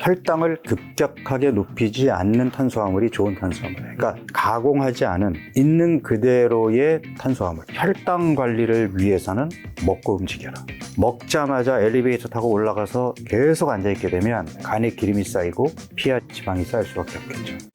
혈당을 급격하게 높이지 않는 탄수화물이 좋은 탄수화물. 그러니까 가공하지 않은 있는 그대로의 탄수화물. 혈당 관리를 위해서는 먹고 움직여라. 먹자마자 엘리베이터 타고 올라가서 계속 앉아있게 되면 간에 기름이 쌓이고 피와 지방이 쌓일 수밖에 없겠죠.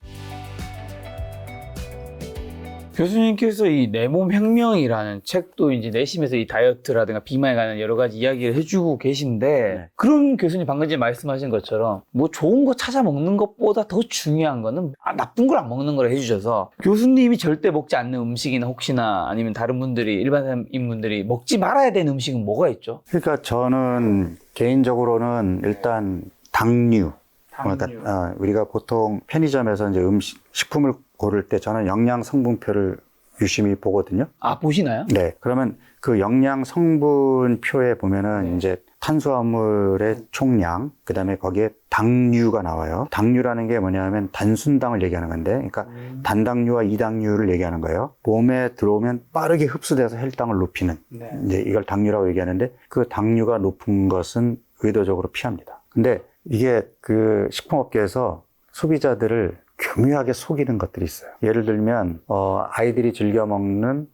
교수님께서 이 내 몸 혁명이라는 책도 이제 내심에서 이 다이어트라든가 비만에 관한 여러 가지 이야기를 해주고 계신데, 네. 그런 교수님 방금 전에 말씀하신 것처럼 뭐 좋은 거 찾아 먹는 것보다 더 중요한 거는 나쁜 걸 안 먹는 걸 해주셔서, 교수님이 절대 먹지 않는 음식이나 혹시나 아니면 다른 분들이 일반인분들이 먹지 말아야 되는 음식은 뭐가 있죠? 그러니까 저는 개인적으로는 일단 당류. 그러니까 우리가 보통 편의점에서 이제 식품을 고를 때 저는 영양 성분표를 유심히 보거든요. 아, 보시나요? 네. 그러면 그 영양 성분표에 보면은 이제 탄수화물의 총량, 그 다음에 거기에 당류가 나와요. 당류라는 게 뭐냐면 단순당을 얘기하는 건데, 그러니까 단당류와 이당류를 얘기하는 거예요. 몸에 들어오면 빠르게 흡수돼서 혈당을 높이는, 이제 이걸 당류라고 얘기하는데, 그 당류가 높은 것은 의도적으로 피합니다. 근데 이게 그 식품업계에서 소비자들을 교묘하게 속이는 것들이 있어요. 예를 들면 아이들이 즐겨 먹는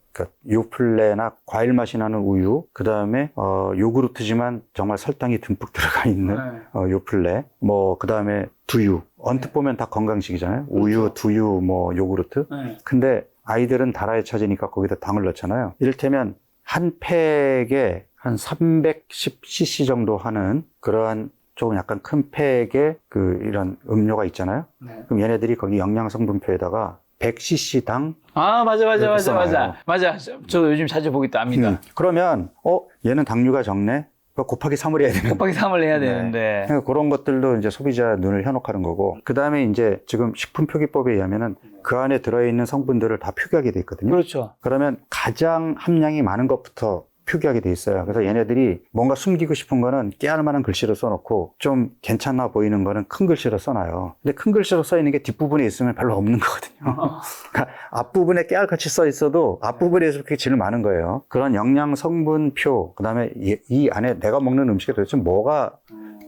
요플레나 과일 맛이 나는 우유, 그 다음에 요구르트지만 정말 설탕이 듬뿍 들어가 있는 요플레, 뭐 그 다음에 두유. 언뜻 보면 다 건강식이잖아요. 우유, 두유, 뭐 요구르트. 근데 아이들은 달아에 처지니까 거기다 당을 넣잖아요. 이를테면 한 팩에 한 310cc 정도 하는 그러한 조금 약간 큰 팩의 이런 음료가 있잖아요. 그럼 얘네들이 거기 영양성분표에다가 100cc당. 아, 맞아. 저 요즘 자주 보기 때문에 압니다. 그러면, 얘는 당류가 적네? 곱하기 3을 해야 되는. 곱하기 3을 해야 되는데. 그러니까 그런 것들도 이제 소비자 눈을 현혹하는 거고. 그 다음에 이제 지금 식품표기법에 의하면은 그 안에 들어있는 성분들을 다 표기하게 돼 있거든요. 그렇죠. 그러면 가장 함량이 많은 것부터 표기하게 돼 있어요. 그래서 얘네들이 뭔가 숨기고 싶은 거는 깨알 만한 글씨로 써놓고 좀 괜찮아 보이는 거는 큰 글씨로 써놔요. 근데 큰 글씨로 써 있는 게 뒷부분에 있으면 별로 없는 거거든요. 그러니까 앞부분에 깨알같이 써 있어도 앞부분에서 그렇게 제일 많은 거예요. 그런 영양 성분표, 그 다음에 이 안에 내가 먹는 음식에 도대체 뭐가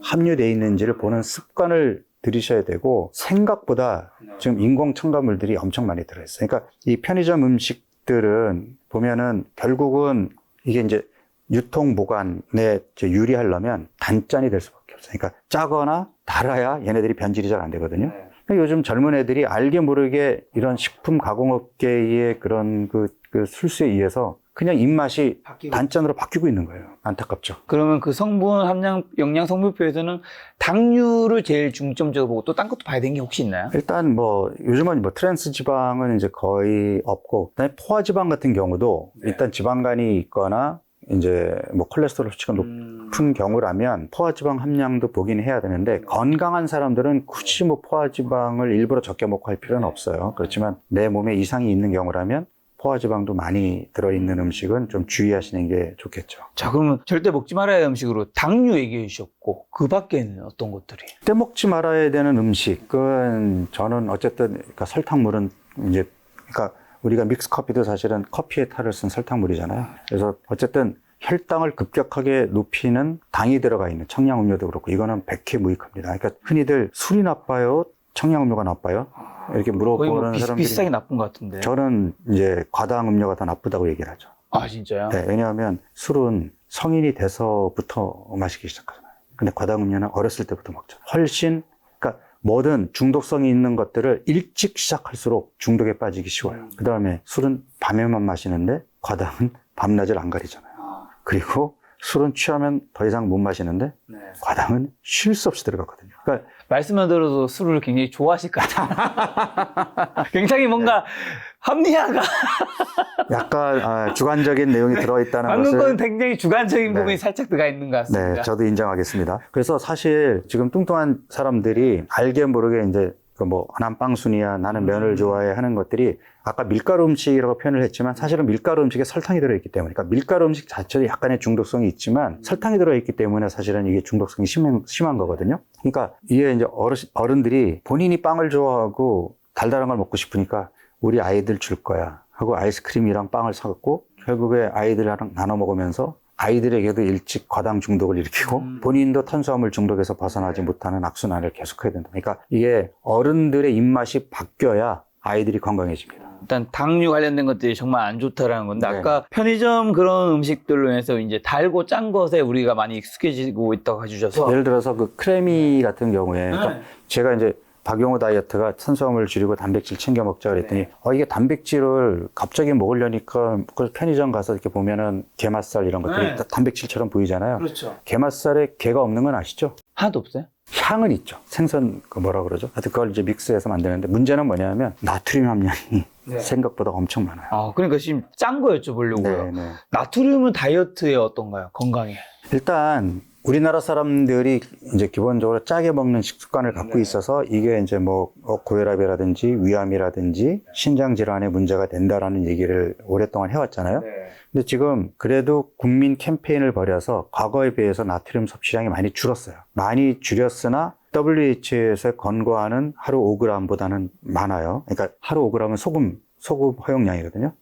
함유되어 있는지를 보는 습관을 들이셔야 되고, 생각보다 지금 인공 첨가물들이 엄청 많이 들어있어요. 그러니까 이 편의점 음식들은 보면은 결국은 이게 이제 유통 보관에 유리하려면 단짠이 될 수밖에 없어요. 그러니까 짜거나 달아야 얘네들이 변질이 잘 안 되거든요. 요즘 젊은 애들이 알게 모르게 이런 식품 가공업계의 그런 그 술수에 의해서 그냥 입맛이 단짠으로 바뀌고 있는 거예요. 안타깝죠. 그러면 그 성분 함량, 영양 성분표에서는 당류를 제일 중점적으로 보고 또 딴 것도 봐야 되는 게 혹시 있나요? 일단 요즘은 트랜스 지방은 이제 거의 없고, 그다음에 포화 지방 같은 경우도 일단 지방간이 있거나 이제 콜레스테롤 수치가 높은 경우라면 포화 지방 함량도 보긴 해야 되는데, 건강한 사람들은 굳이 포화 지방을 일부러 적게 먹고 할 필요는 없어요. 그렇지만 내 몸에 이상이 있는 경우라면 포화지방도 많이 들어있는 음식은 좀 주의하시는 게 좋겠죠. 자, 그러면 절대 먹지 말아야 할 음식으로 당류 얘기해 주셨고, 그 밖에는 어떤 것들이? 그때 먹지 말아야 되는 음식은 저는 어쨌든 그러니까 설탕물은 이제 그러니까 우리가 믹스 커피도 사실은 커피에 탈을 쓴 설탕물이잖아요. 그래서 어쨌든 혈당을 급격하게 높이는 당이 들어가 있는 청량음료도 그렇고, 이거는 백해무익합니다. 그러니까 흔히들 술이 나빠요? 청량음료가 나빠요? 이렇게 물어보는 사람들이 비슷하게 나쁜 것 같은데. 저는 이제 과당 음료가 더 나쁘다고 얘기를 하죠. 아, 진짜요? 네, 왜냐하면 술은 성인이 돼서부터 마시기 시작하잖아요. 근데 과당 음료는 어렸을 때부터 먹죠. 훨씬, 그러니까 뭐든 중독성이 있는 것들을 일찍 시작할수록 중독에 빠지기 쉬워요. 그 다음에 술은 밤에만 마시는데 과당은 밤낮을 안 가리잖아요. 그리고 술은 취하면 더 이상 못 마시는데 과당은 쉴 수 없이 들어가거든요. 그러니까 말씀만 들어도 술을 굉장히 좋아하실 것 같아요. 굉장히 뭔가 합리화가 약간 주관적인 내용이 들어있다는 방금 것을 건 굉장히 주관적인 부분이 살짝 들어가 있는 것 같습니다. 네, 저도 인정하겠습니다. 그래서 사실 지금 뚱뚱한 사람들이 알게 모르게 이제 난 빵순이야, 나는 면을 좋아해 하는 것들이 아까 밀가루 음식이라고 표현을 했지만 사실은 밀가루 음식에 설탕이 들어있기 때문에, 그러니까 밀가루 음식 자체도 약간의 중독성이 있지만 설탕이 들어있기 때문에 사실은 이게 중독성이 심한 거거든요. 그러니까 이게 이제 어른들이 본인이 빵을 좋아하고 달달한 걸 먹고 싶으니까 우리 아이들 줄 거야 하고 아이스크림이랑 빵을 사갖고 결국에 아이들이랑 나눠 먹으면서 아이들에게도 일찍 과당 중독을 일으키고 본인도 탄수화물 중독에서 벗어나지 못하는 악순환을 계속해야 된다. 그러니까 이게 어른들의 입맛이 바뀌어야 아이들이 건강해집니다. 일단 당류 관련된 것들이 정말 안 좋다라는 건데 네. 아까 편의점 그런 음식들로 해서 이제 달고 짠 것에 우리가 많이 익숙해지고 있다고 해주셔서 예를 들어서 그 크래미 같은 경우에 그러니까 제가 이제 박용호 다이어트가 탄수화물 줄이고 단백질 챙겨 먹자 그랬더니 이게 단백질을 갑자기 먹으려니까 그 편의점 가서 이렇게 보면은 게맛살 이런 것들이 다 단백질처럼 보이잖아요. 그렇죠. 게맛살에 게가 없는 건 아시죠? 하나도 없어요? 향은 있죠. 생선 그 뭐라 그러죠? 하여튼 그걸 이제 믹스해서 만드는데 문제는 뭐냐면 나트륨 함량이 생각보다 엄청 많아요. 아, 그러니까 지금 짠 거 여쭤보려고요. 네. 나트륨은 다이어트에 어떤가요? 건강에? 일단 우리나라 사람들이 이제 기본적으로 짜게 먹는 식습관을 갖고 있어서 이게 이제 뭐 고혈압이라든지 위암이라든지 신장 질환에 문제가 된다라는 얘기를 오랫동안 해왔잖아요. 근데 지금 그래도 국민 캠페인을 벌여서 과거에 비해서 나트륨 섭취량이 많이 줄었어요. 많이 줄였으나 WHO에서 권고하는 하루 5g보다는 많아요. 그러니까 하루 5g은 소금 허용량이거든요.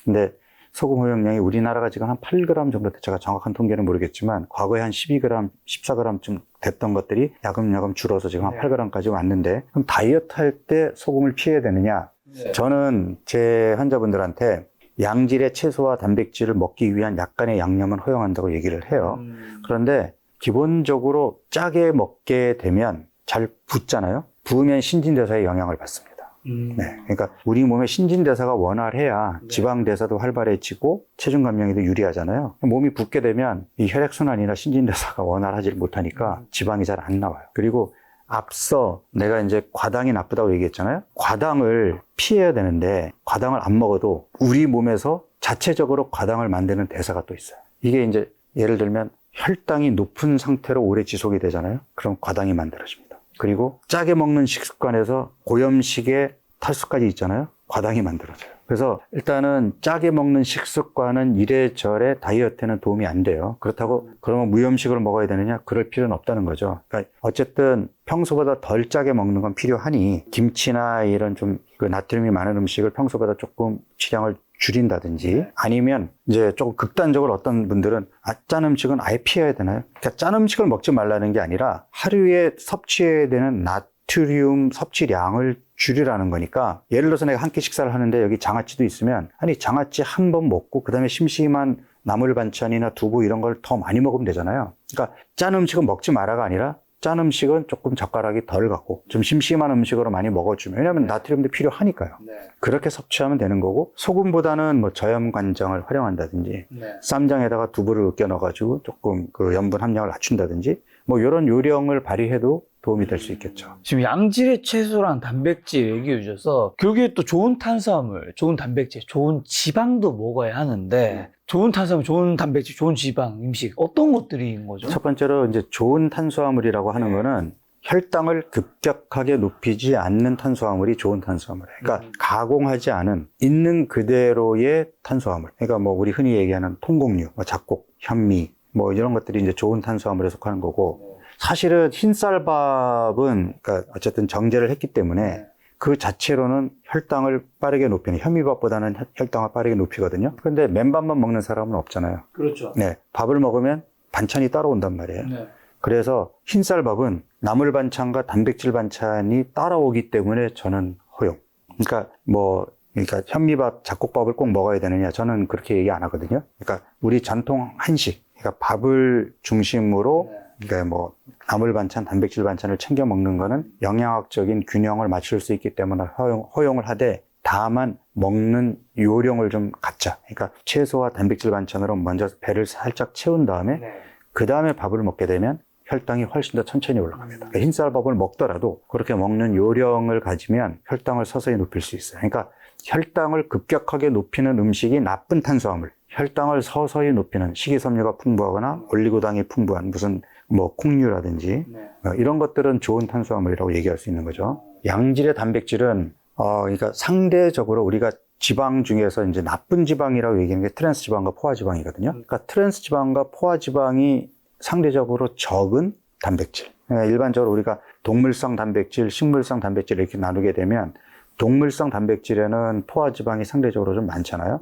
근데 소금 허용량이 우리나라가 지금 한 8g 정도 제가 정확한 통계는 모르겠지만 과거에 한 12g, 14g쯤 됐던 것들이 야금야금 줄어서 지금 한 8g까지 왔는데 그럼 다이어트 할 때 소금을 피해야 되느냐? 저는 제 환자분들한테 양질의 채소와 단백질을 먹기 위한 약간의 양념은 허용한다고 얘기를 해요. 그런데 기본적으로 짜게 먹게 되면 잘 붓잖아요. 부으면 신진대사에 영향을 받습니다. 네, 그러니까 우리 몸의 신진대사가 원활해야 지방대사도 활발해지고 체중 감량에도 유리하잖아요. 몸이 붓게 되면 이 혈액순환이나 신진대사가 원활하지 못하니까 지방이 잘 안 나와요. 그리고 앞서 내가 이제 과당이 나쁘다고 얘기했잖아요. 과당을 피해야 되는데 과당을 안 먹어도 우리 몸에서 자체적으로 과당을 만드는 대사가 또 있어요. 이게 이제 예를 들면 혈당이 높은 상태로 오래 지속이 되잖아요. 그럼 과당이 만들어집니다. 그리고 짜게 먹는 식습관에서 고염식의 탈수까지 있잖아요. 과당이 만들어져요. 그래서 일단은 짜게 먹는 식습관은 이래저래 다이어트에는 도움이 안 돼요. 그렇다고 그러면 무염식으로 먹어야 되느냐? 그럴 필요는 없다는 거죠. 그러니까 어쨌든 평소보다 덜 짜게 먹는 건 필요하니 김치나 이런 좀 그 나트륨이 많은 음식을 평소보다 조금 취량을 줄인다든지 아니면 이제 조금 극단적으로 어떤 분들은 짠 음식은 아예 피해야 되나요? 그러니까 짠 음식을 먹지 말라는 게 아니라 하루에 섭취해야 되는 나트륨 섭취량을 줄이라는 거니까 예를 들어서 내가 한 끼 식사를 하는데 여기 장아찌도 있으면 아니 장아찌 한 번 먹고 그다음에 심심한 나물 반찬이나 두부 이런 걸 더 많이 먹으면 되잖아요. 그러니까 짠 음식은 먹지 마라가 아니라 짠 음식은 조금 젓가락이 덜 갖고 좀 심심한 음식으로 많이 먹어주면 왜냐하면 나트륨도 필요하니까요. 그렇게 섭취하면 되는 거고 소금보다는 뭐 저염 간장을 활용한다든지 쌈장에다가 두부를 으깨 넣어가지고 조금 그 염분 함량을 낮춘다든지 뭐 이런 요령을 발휘해도 도움이 될 수 있겠죠. 지금 양질의 채소랑 단백질 얘기해 주셔서 결국에 또 좋은 탄수화물, 좋은 단백질, 좋은 지방도 먹어야 하는데 좋은 탄수화물, 좋은 단백질, 좋은 지방, 음식 어떤 것들인 거죠? 첫 번째로 이제 좋은 탄수화물이라고 하는 거는 혈당을 급격하게 높이지 않는 탄수화물이 좋은 탄수화물이에요. 그러니까 가공하지 않은 있는 그대로의 탄수화물. 그러니까 뭐 우리 흔히 얘기하는 통곡류, 뭐 잡곡, 현미 뭐 이런 것들이 이제 좋은 탄수화물에 속하는 거고 사실은 흰쌀밥은 그러니까 어쨌든 정제를 했기 때문에 그 자체로는 혈당을 빠르게 높이는 현미밥보다는 혈당을 빠르게 높이거든요. 그런데 맨밥만 먹는 사람은 없잖아요. 그렇죠. 네, 밥을 먹으면 반찬이 따라온단 말이에요. 그래서 흰쌀밥은 나물 반찬과 단백질 반찬이 따라오기 때문에 저는 허용. 그러니까 현미밥, 잡곡밥을 꼭 먹어야 되느냐? 저는 그렇게 얘기 안 하거든요. 그러니까 우리 전통 한식, 그러니까 밥을 중심으로 그러니까 뭐 나물 반찬, 단백질 반찬을 챙겨 먹는 거는 영양학적인 균형을 맞출 수 있기 때문에 허용을 하되 다만 먹는 요령을 좀 갖자. 그러니까 채소와 단백질 반찬으로 먼저 배를 살짝 채운 다음에 그 다음에 밥을 먹게 되면 혈당이 훨씬 더 천천히 올라갑니다. 그러니까 흰쌀밥을 먹더라도 그렇게 먹는 요령을 가지면 혈당을 서서히 높일 수 있어요. 그러니까 혈당을 급격하게 높이는 음식이 나쁜 탄수화물, 혈당을 서서히 높이는 식이섬유가 풍부하거나 올리고당이 풍부한 무슨 뭐 콩류라든지 이런 것들은 좋은 탄수화물이라고 얘기할 수 있는 거죠. 양질의 단백질은 그러니까 상대적으로 우리가 지방 중에서 이제 나쁜 지방이라고 얘기하는 게 트랜스 지방과 포화 지방이거든요. 그러니까 트랜스 지방과 포화 지방이 상대적으로 적은 단백질. 그러니까 일반적으로 우리가 동물성 단백질, 식물성 단백질 이렇게 나누게 되면 동물성 단백질에는 포화 지방이 상대적으로 좀 많잖아요.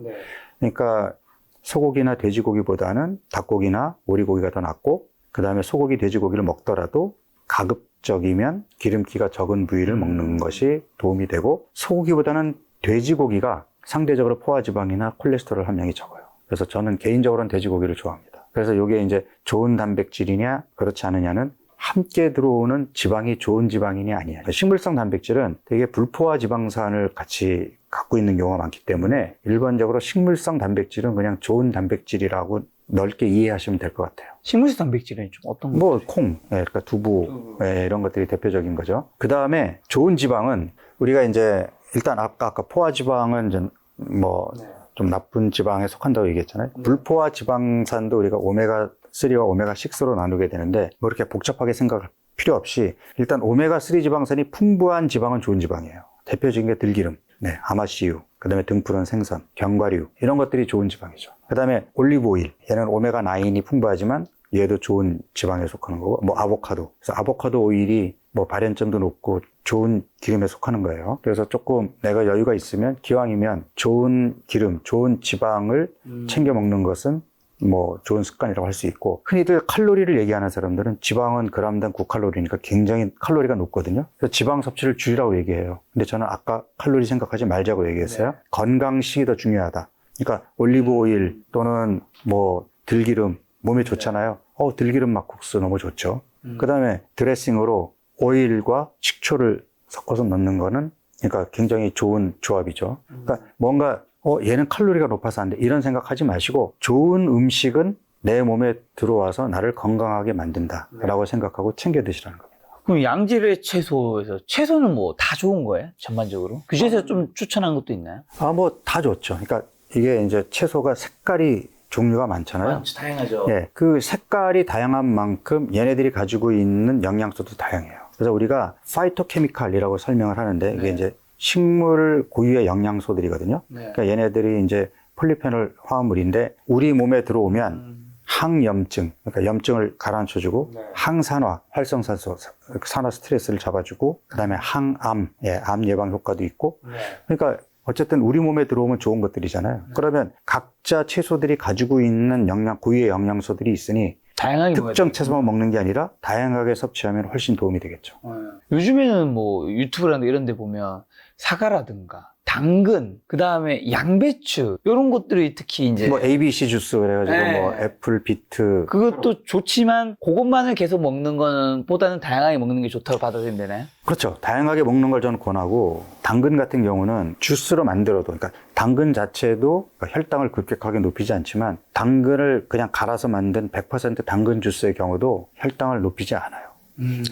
그러니까 소고기나 돼지고기보다는 닭고기나 오리고기가 더 낫고, 그 다음에 소고기, 돼지고기를 먹더라도 가급적이면 기름기가 적은 부위를 먹는 것이 도움이 되고, 소고기보다는 돼지고기가 상대적으로 포화지방이나 콜레스테롤 함량이 적어요. 그래서 저는 개인적으로는 돼지고기를 좋아합니다. 그래서 이게 이제 좋은 단백질이냐 그렇지 않느냐는 함께 들어오는 지방이 좋은 지방이냐 아니냐. 식물성 단백질은 되게 불포화 지방산을 같이 갖고 있는 경우가 많기 때문에 일반적으로 식물성 단백질은 그냥 좋은 단백질이라고 넓게 이해하시면 될 것 같아요. 식물성 단백질은 좀 어떤 거? 뭐 콩, 그러니까 두부, 이런 것들이 대표적인 거죠. 그 다음에 좋은 지방은 우리가 이제 일단 아까 포화 지방은 이제 뭐 좀 나쁜 지방에 속한다고 얘기했잖아요. 불포화 지방산도 우리가 오메가3와 오메가6로 나누게 되는데 뭐 이렇게 복잡하게 생각할 필요 없이 일단 오메가3 지방산이 풍부한 지방은 좋은 지방이에요. 대표적인 게 들기름, 아마씨유, 그 다음에 등푸른 생선, 견과류 이런 것들이 좋은 지방이죠. 그 다음에 올리브오일, 얘는 오메가9이 풍부하지만 얘도 좋은 지방에 속하는 거고, 뭐 아보카도. 그래서 아보카도 오일이 뭐 발연점도 높고 좋은 기름에 속하는 거예요. 그래서 조금 내가 여유가 있으면 기왕이면 좋은 기름, 좋은 지방을 챙겨 먹는 것은 뭐 좋은 습관이라고 할 수 있고, 흔히들 칼로리를 얘기하는 사람들은 지방은 그람당 9칼로리니까 굉장히 칼로리가 높거든요. 그래서 지방 섭취를 줄이라고 얘기해요. 근데 저는 아까 칼로리 생각하지 말자고 얘기했어요. 건강식이 더 중요하다. 그러니까 올리브 오일 또는 뭐 들기름 몸에 좋잖아요. 들기름 막국수 너무 좋죠. 그 다음에 드레싱으로 오일과 식초를 섞어서 넣는 거는 그러니까 굉장히 좋은 조합이죠. 그러니까 뭔가 얘는 칼로리가 높아서 안 돼. 이런 생각하지 마시고 좋은 음식은 내 몸에 들어와서 나를 건강하게 만든다라고 생각하고 챙겨 드시라는 겁니다. 그럼 양질의 채소에서 채소는 뭐 다 좋은 거예요? 전반적으로? 그 중에서 좀 추천한 것도 있나요? 뭐 다 좋죠. 그러니까 이게 이제 채소가 색깔이 종류가 많잖아요. 다양하죠. 그 색깔이 다양한 만큼 얘네들이 가지고 있는 영양소도 다양해요. 그래서 우리가 파이토케미칼이라고 설명을 하는데 이게 이제 식물 고유의 영양소들이거든요. 그러니까 얘네들이 이제 폴리페놀 화합물인데 우리 몸에 들어오면 항염증, 그러니까 염증을 가라앉혀주고 항산화, 활성산소, 산화 스트레스를 잡아주고 그다음에 항암, 암 예방 효과도 있고 그러니까 어쨌든 우리 몸에 들어오면 좋은 것들이잖아요. 그러면 각자 채소들이 가지고 있는 고유의 영양소들이 있으니 다양하게 특정 채소만 먹는 게 아니라 다양하게 섭취하면 훨씬 도움이 되겠죠. 요즘에는 뭐 유튜브라든가 이런 데 보면 사과라든가 당근, 그 다음에 양배추 이런 것들이 특히 이제 뭐 ABC 주스 그래가지고 뭐 애플, 비트 그것도 좋지만 그것만을 계속 먹는 거는 보다는 다양하게 먹는 게 좋다고 받아들이면 되나요? 그렇죠. 다양하게 먹는 걸 저는 권하고 당근 같은 경우는 주스로 만들어도 그러니까 당근 자체도 혈당을 급격하게 높이지 않지만 당근을 그냥 갈아서 만든 100% 당근 주스의 경우도 혈당을 높이지 않아요.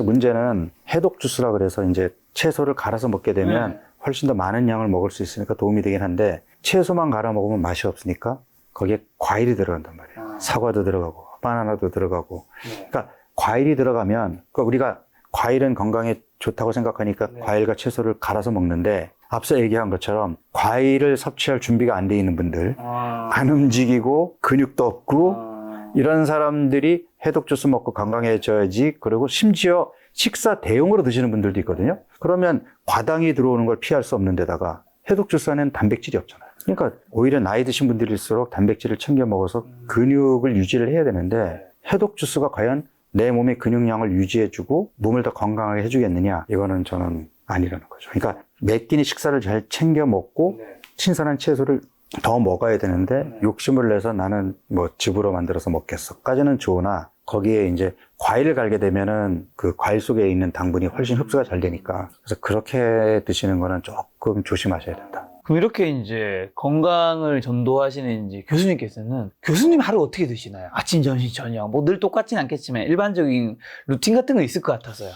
문제는 해독 주스라 그래서 이제 채소를 갈아서 먹게 되면 훨씬 더 많은 양을 먹을 수 있으니까 도움이 되긴 한데 채소만 갈아 먹으면 맛이 없으니까 거기에 과일이 들어간단 말이에요. 사과도 들어가고 바나나도 들어가고 그러니까 과일이 들어가면 그러니까 우리가 과일은 건강에 좋다고 생각하니까 과일과 채소를 갈아서 먹는데 앞서 얘기한 것처럼 과일을 섭취할 준비가 안 돼 있는 분들 안 움직이고 근육도 없고 이런 사람들이 해독 주스 먹고 건강해져야지. 그리고 심지어 식사 대용으로 드시는 분들도 있거든요. 그러면 과당이 들어오는 걸 피할 수 없는 데다가 해독 주스 안에는 단백질이 없잖아요. 그러니까 오히려 나이 드신 분들일수록 단백질을 챙겨 먹어서 근육을 유지를 해야 되는데 해독 주스가 과연 내 몸의 근육량을 유지해주고 몸을 더 건강하게 해주겠느냐? 이거는 저는 아니라는 거죠. 그러니까 매 끼니 식사를 잘 챙겨 먹고 신선한 채소를 더 먹어야 되는데 욕심을 내서 나는 뭐 집으로 만들어서 먹겠어까지는 좋으나 거기에 이제 과일을 갈게 되면은 그 과일 속에 있는 당분이 훨씬 흡수가 잘 되니까 그래서 그렇게 드시는 거는 조금 조심하셔야 된다. 그럼 이렇게 이제 건강을 전도하시는 이제 교수님께서는 교수님 하루 어떻게 드시나요? 아침, 점심, 저녁 뭐 늘 똑같진 않겠지만 일반적인 루틴 같은 거 있을 것 같아서요.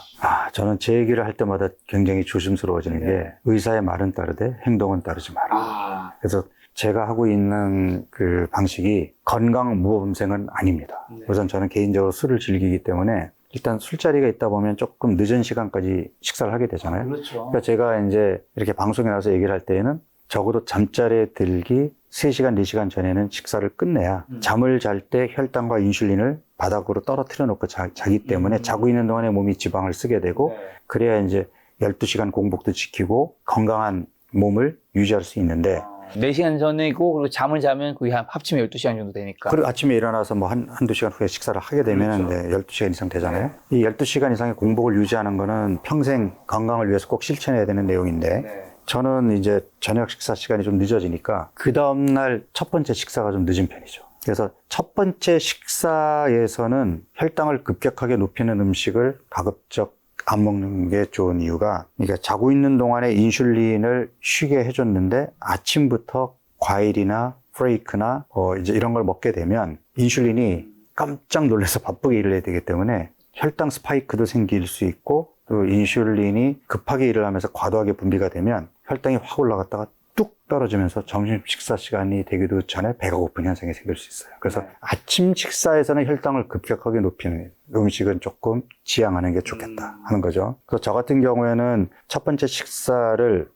저는 제 얘기를 할 때마다 굉장히 조심스러워지는 게 의사의 말은 따르되 행동은 따르지 마라. 그래서 제가 하고 있는 그 방식이 건강 모범생은 아닙니다. 우선 저는 개인적으로 술을 즐기기 때문에 일단 술자리가 있다 보면 조금 늦은 시간까지 식사를 하게 되잖아요. 그렇죠. 그러니까 제가 이제 이렇게 방송에 나와서 얘기를 할 때에는 적어도 잠자리에 들기 3시간, 4시간 전에는 식사를 끝내야 잠을 잘 때 혈당과 인슐린을 바닥으로 떨어뜨려 놓고 자기 때문에 자고 있는 동안에 몸이 지방을 쓰게 되고 그래야 이제 12시간 공복도 지키고 건강한 몸을 유지할 수 있는데 4시간 전이고 그리고 잠을 자면 거의 한 합치면 12시간 정도 되니까. 그리고 아침에 일어나서 뭐 한두 시간 후에 식사를 하게 되면 그렇죠. 12시간 이상 되잖아요. 이 12시간 이상의 공복을 유지하는 거는 평생 건강을 위해서 꼭 실천해야 되는 내용인데 저는 이제 저녁 식사 시간이 좀 늦어지니까 그 다음날 첫 번째 식사가 좀 늦은 편이죠. 그래서 첫 번째 식사에서는 혈당을 급격하게 높이는 음식을 가급적 안 먹는 게 좋은 이유가, 그러니까 자고 있는 동안에 인슐린을 쉬게 해줬는데 아침부터 과일이나 프레이크나 이제 이런 걸 먹게 되면 인슐린이 깜짝 놀라서 바쁘게 일을 해야 되기 때문에 혈당 스파이크도 생길 수 있고, 또 인슐린이 급하게 일을 하면서 과도하게 분비가 되면 혈당이 확 올라갔다가 뚝 떨어지면서 점심 식사 시간이 되기도 전에 배가 고픈 현상이 생길 수 있어요. 그래서 아침 식사에서는 혈당을 급격하게 높이는 음식은 조금 지양하는 게 좋겠다 하는 거죠. 그래서 저 같은 경우에는 첫 번째 식사를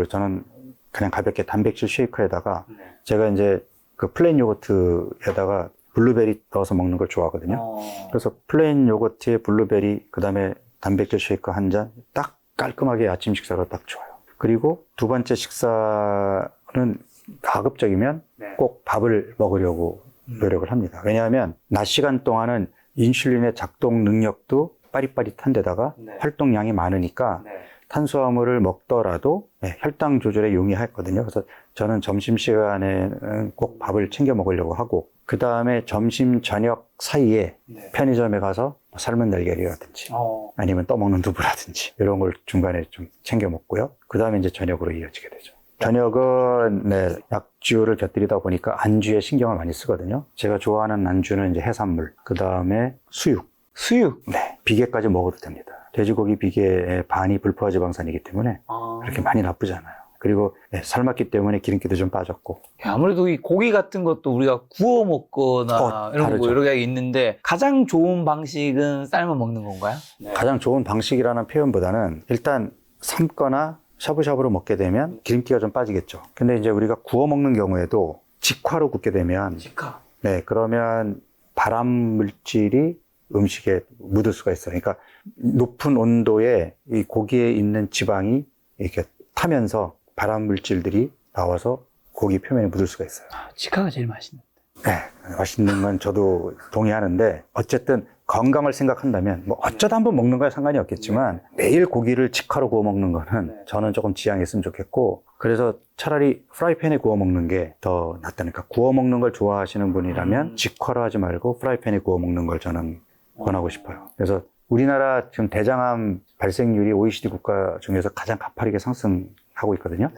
저는 그냥 가볍게 단백질 쉐이크에다가 제가 이제 그 플레인 요거트에다가 블루베리 넣어서 먹는 걸 좋아하거든요. 그래서 플레인 요거트에 블루베리, 그 다음에 단백질 쉐이크 한 잔, 딱 깔끔하게 아침 식사로 딱 좋아요. 그리고 두 번째 식사는 가급적이면 꼭 밥을 먹으려고 노력을 합니다. 왜냐하면 낮 시간 동안은 인슐린의 작동 능력도 빠릿빠릿한 데다가 활동량이 많으니까 탄수화물을 먹더라도 혈당 조절에 용이하거든요. 그래서 저는 점심시간에는 꼭 밥을 챙겨 먹으려고 하고, 그 다음에 점심, 저녁 사이에 편의점에 가서 삶은 달걀이라든지 아니면 떠먹는 두부라든지 이런 걸 중간에 좀 챙겨 먹고요. 그 다음에 이제 저녁으로 이어지게 되죠. 저녁은 약주를 곁들이다 보니까 안주에 신경을 많이 쓰거든요. 제가 좋아하는 안주는 이제 해산물, 그 다음에 수육. 비계까지 먹어도 됩니다. 돼지고기 비계의 반이 불포화지방산이기 때문에 그렇게 많이 나쁘지 않아요. 그리고 삶았기 때문에 기름기도 좀 빠졌고. 아무래도 이 고기 같은 것도 우리가 구워 먹거나 이런 다르죠. 거 여러 개 있는데 가장 좋은 방식은 삶아 먹는 건가요? 가장 좋은 방식이라는 표현보다는 일단 삶거나 샤브샤브로 먹게 되면 기름기가 좀 빠지겠죠. 근데 이제 우리가 구워 먹는 경우에도 직화로 굽게 되면 그러면 발암 물질이 음식에 묻을 수가 있어요. 그러니까 높은 온도에 이 고기에 있는 지방이 이렇게 타면서 발암 물질들이 나와서 고기 표면에 묻을 수가 있어요. 직화가 제일 맛있는데. 맛있는 건 저도 동의하는데, 어쨌든 건강을 생각한다면 뭐 어쩌다 한번 먹는 거야 상관이 없겠지만 매일 고기를 직화로 구워 먹는 거는 저는 조금 지양했으면 좋겠고, 그래서 차라리 프라이팬에 구워 먹는 게 더 낫다니까. 구워 먹는 걸 좋아하시는 분이라면 직화로 하지 말고 프라이팬에 구워 먹는 걸 저는 권하고 싶어요. 그래서 우리나라 지금 대장암 발생률이 OECD 국가 중에서 가장 가파르게 상승하고 있거든요.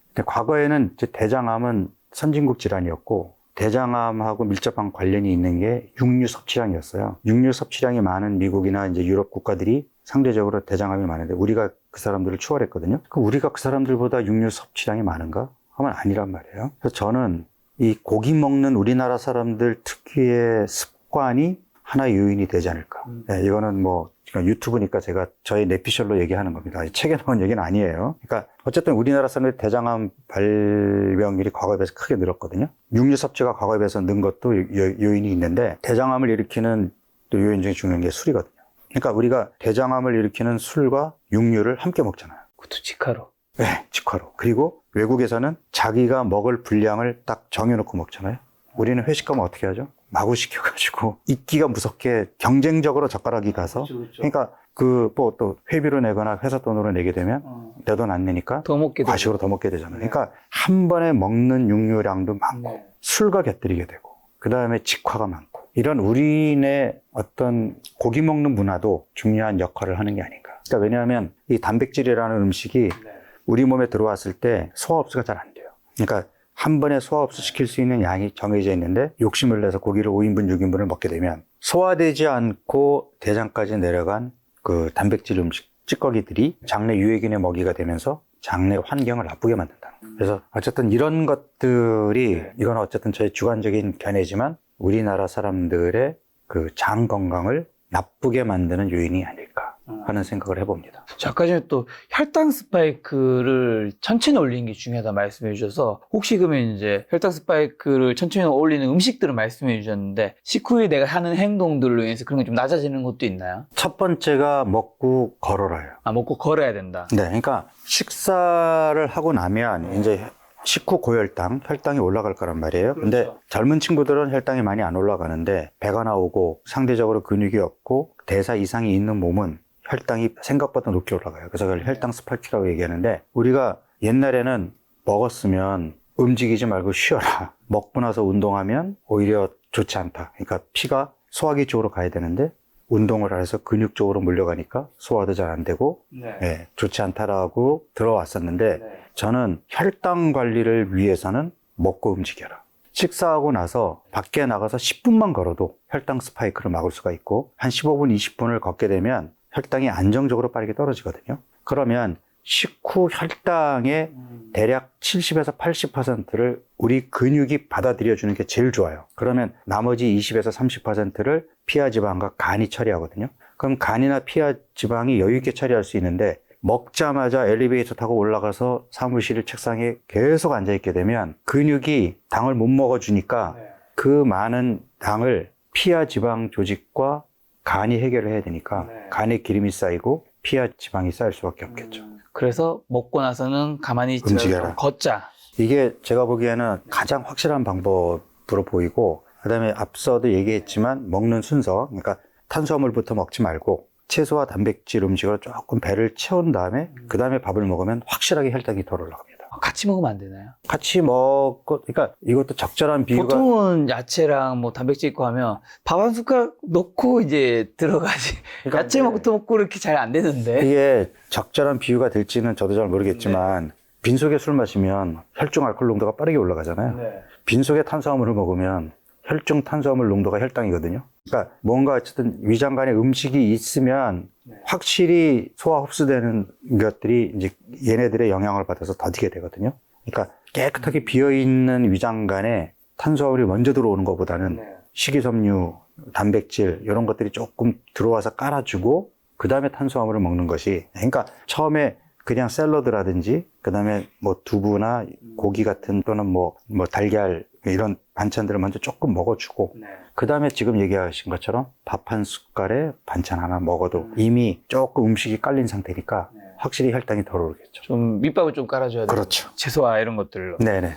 근데 과거에는 이제 대장암은 선진국 질환이었고, 대장암하고 밀접한 관련이 있는 게 육류 섭취량이었어요. 육류 섭취량이 많은 미국이나 이제 유럽 국가들이 상대적으로 대장암이 많은데 우리가 그 사람들을 추월했거든요. 그럼 우리가 그 사람들보다 육류 섭취량이 많은가? 하면 아니란 말이에요. 그래서 저는 이 고기 먹는 우리나라 사람들 특유의 습관이 하나의 요인이 되지 않을까. 이거는 뭐 유튜브니까 제가 저의 내피셜로 얘기하는 겁니다. 책에 나온 얘기는 아니에요. 그러니까 어쨌든 우리나라 사람들의 대장암 발병률이 과거에 비해서 크게 늘었거든요. 육류 섭취가 과거에 비해서 는 것도 요인이 있는데, 대장암을 일으키는 또 요인 중에 중요한 게 술이거든요. 그러니까 우리가 대장암을 일으키는 술과 육류를 함께 먹잖아요. 그것도 직화로. 직화로. 그리고 외국에서는 자기가 먹을 분량을 딱 정해놓고 먹잖아요. 우리는 회식하면 어떻게 하죠? 마구 시켜가지고 익기가 무섭게 경쟁적으로 젓가락이 가서, 그러니까 또 회비로 내거나 회사 돈으로 내게 되면 내 돈 안 내니까 더 먹게 되죠. 과식으로 더 먹게 되잖아요. 그러니까 한 번에 먹는 육류량도 많고 술과 곁들이게 되고, 그 다음에 직화가 많고, 이런 우리네 어떤 고기 먹는 문화도 중요한 역할을 하는 게 아닌가. 그러니까 왜냐하면 이 단백질이라는 음식이 우리 몸에 들어왔을 때 소화 흡수가 잘 안 돼요. 그러니까 한 번에 소화 흡수 시킬 수 있는 양이 정해져 있는데 욕심을 내서 고기를 5인분, 6인분을 먹게 되면 소화되지 않고 대장까지 내려간 그 단백질 음식, 찌꺼기들이 장내 유해균의 먹이가 되면서 장내 환경을 나쁘게 만든다. 그래서 어쨌든 이런 것들이, 이건 어쨌든 저의 주관적인 견해지만 우리나라 사람들의 그 장 건강을 나쁘게 만드는 요인이 아닐까 하는 생각을 해봅니다. 자, 아까 전에 또 혈당 스파이크를 천천히 올리는 게 중요하다 말씀해 주셔서, 혹시 그러면 이제 혈당 스파이크를 천천히 올리는 음식들을 말씀해 주셨는데, 식후에 내가 하는 행동들로 인해서 그런 게 좀 낮아지는 것도 있나요? 첫 번째가 먹고 걸어라요. 먹고 걸어야 된다. 그러니까 식사를 하고 나면 이제 식후 고혈당, 혈당이 올라갈 거란 말이에요. 근데 젊은 친구들은 혈당이 많이 안 올라가는데 배가 나오고 상대적으로 근육이 없고 대사 이상이 있는 몸은 혈당이 생각보다 높게 올라가요. 그래서 그걸 혈당 스파이크라고 얘기하는데 우리가 옛날에는 먹었으면 움직이지 말고 쉬어라. 먹고 나서 운동하면 오히려 좋지 않다. 그러니까 피가 소화기 쪽으로 가야 되는데 운동을 해서 근육 쪽으로 몰려가니까 소화도 잘 안 되고 예, 좋지 않다라고 들어왔었는데 저는 혈당 관리를 위해서는 먹고 움직여라. 식사하고 나서 밖에 나가서 10분만 걸어도 혈당 스파이크를 막을 수가 있고 한 15분, 20분을 걷게 되면 혈당이 안정적으로 빠르게 떨어지거든요. 그러면 식후 혈당의 대략 70에서 80%를 우리 근육이 받아들여주는 게 제일 좋아요. 그러면 나머지 20에서 30%를 피하 지방과 간이 처리하거든요. 그럼 간이나 피하 지방이 여유 있게 처리할 수 있는데 먹자마자 엘리베이터 타고 올라가서 사무실 책상에 계속 앉아있게 되면 근육이 당을 못 먹어주니까 그 많은 당을 피하 지방 조직과 간이 해결을 해야 되니까 간에 기름이 쌓이고 피하 지방이 쌓일 수밖에 없겠죠. 그래서 먹고 나서는 가만히 움직여라. 걷자. 이게 제가 보기에는 가장 확실한 방법으로 보이고 그다음에 앞서도 얘기했지만 먹는 순서, 그러니까 탄수화물부터 먹지 말고 채소와 단백질 음식으로 조금 배를 채운 다음에 그 다음에 밥을 먹으면 확실하게 혈당이 덜 올라갑니다. 같이 먹으면 안 되나요? 같이 먹고, 그러니까 이것도 적절한 비유가 보통은 야채랑 뭐 단백질 있고 하면 밥 한 숟가락 넣고 이제 들어가지. 그러니까 야채 먹고 이렇게 잘 안 되는데. 이게 적절한 비유가 될지는 저도 잘 모르겠지만 빈속에 술 마시면 혈중 알코올 농도가 빠르게 올라가잖아요. 빈속에 탄수화물을 먹으면 혈중 탄수화물 농도가 혈당이거든요. 그러니까 뭔가 어쨌든 위장간에 음식이 있으면 확실히 소화 흡수되는 것들이 이제 얘네들의 영향을 받아서 더디게 되거든요. 그러니까 깨끗하게 비어있는 위장간에 탄수화물이 먼저 들어오는 것보다는 식이섬유, 단백질 이런 것들이 조금 들어와서 깔아주고 그 다음에 탄수화물을 먹는 것이, 그러니까 처음에 그냥 샐러드라든지 그 다음에 뭐 두부나 고기 같은 또는 뭐 달걀 이런 반찬들을 먼저 조금 먹어주고 그 다음에 지금 얘기하신 것처럼 밥 한 숟갈에 반찬 하나 먹어도 이미 조금 음식이 깔린 상태니까 확실히 혈당이 덜 오르겠죠. 좀 밑밥을 좀 깔아줘야 돼요. 그렇죠. 채소와 이런 것들로. 네네.